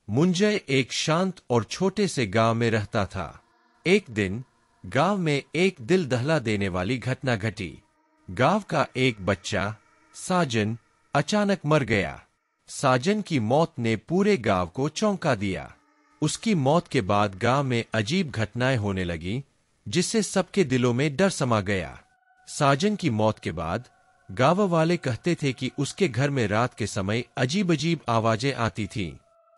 मुंजय एक शांत और छोटे से गांव में रहता था। एक दिन गांव में एक दिल दहला देने वाली घटना घटी। गांव का एक बच्चा साजन अचानक मर गया। साजन की मौत ने पूरे गांव को चौंका दिया। उसकी मौत के बाद गांव में अजीब घटनाएं होने लगीं, जिससे सबके दिलों में डर समा गया। साजन की मौत के बाद गांव वाले कहते थे कि उसके घर में रात के समय अजीब अजीब आवाजें आती थीं।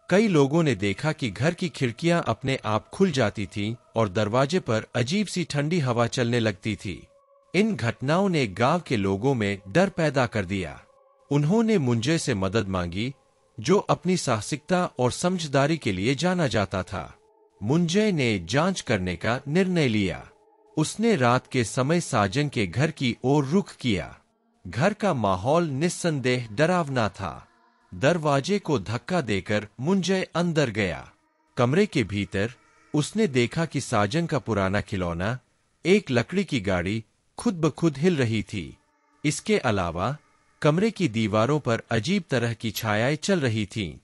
कई लोगों ने देखा कि घर की खिड़कियां अपने आप खुल जाती थीं और दरवाजे पर अजीब सी ठंडी हवा चलने लगती थी। इन घटनाओं ने गांव के लोगों में डर पैदा कर दिया। उन्होंने मुंजय से मदद मांगी, जो अपनी साहसिकता और समझदारी के लिए जाना जाता था। मुंजय ने जांच करने का निर्णय लिया। उसने रात के समय साजन के घर की ओर रुख किया। घर का माहौल निस्संदेह डरावना था। दरवाजे को धक्का देकर मुंजय अंदर गया। कमरे के भीतर उसने देखा कि साजन का पुराना खिलौना, एक लकड़ी की गाड़ी, खुद ब खुद हिल रही थी। इसके अलावा कमरे की दीवारों पर अजीब तरह की छायाएं चल रही थीं।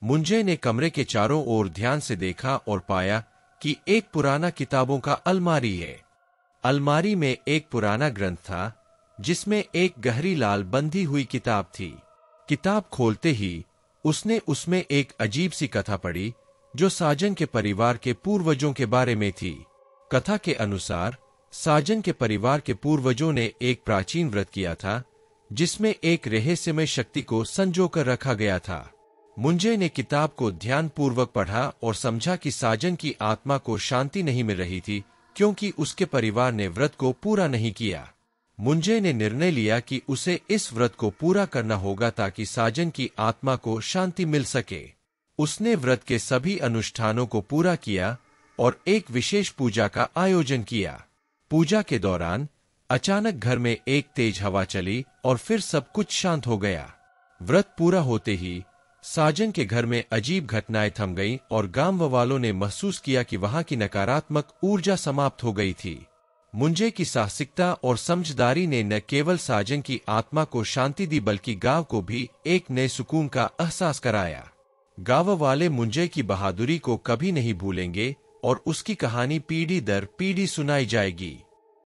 मुंजय ने कमरे के चारों ओर ध्यान से देखा और पाया कि एक पुराना किताबों का अलमारी है। अलमारी में एक पुराना ग्रंथ था, जिसमें एक गहरी लाल बंधी हुई किताब थी। किताब खोलते ही उसने उसमें एक अजीब सी कथा पढ़ी, जो साजन के परिवार के पूर्वजों के बारे में थी। कथा के अनुसार साजन के परिवार के पूर्वजों ने एक प्राचीन व्रत किया था, जिसमें एक रहस्यमय शक्ति को संजोकर रखा गया था। मुंजय ने किताब को ध्यानपूर्वक पढ़ा और समझा कि साजन की आत्मा को शांति नहीं मिल रही थी, क्योंकि उसके परिवार ने व्रत को पूरा नहीं किया। मुंजय ने निर्णय लिया कि उसे इस व्रत को पूरा करना होगा ताकि साजन की आत्मा को शांति मिल सके। उसने व्रत के सभी अनुष्ठानों को पूरा किया और एक विशेष पूजा का आयोजन किया। पूजा के दौरान अचानक घर में एक तेज हवा चली और फिर सब कुछ शांत हो गया। व्रत पूरा होते ही साजन के घर में अजीब घटनाएं थम गईं और गांव वालों ने महसूस किया कि वहां की नकारात्मक ऊर्जा समाप्त हो गई थी। मुंजय की साहसिकता और समझदारी ने न केवल साजन की आत्मा को शांति दी, बल्कि गांव को भी एक नए सुकून का एहसास कराया। गांव वाले मुंजय की बहादुरी को कभी नहीं भूलेंगे और उसकी कहानी पीढ़ी दर पीढ़ी सुनाई जाएगी।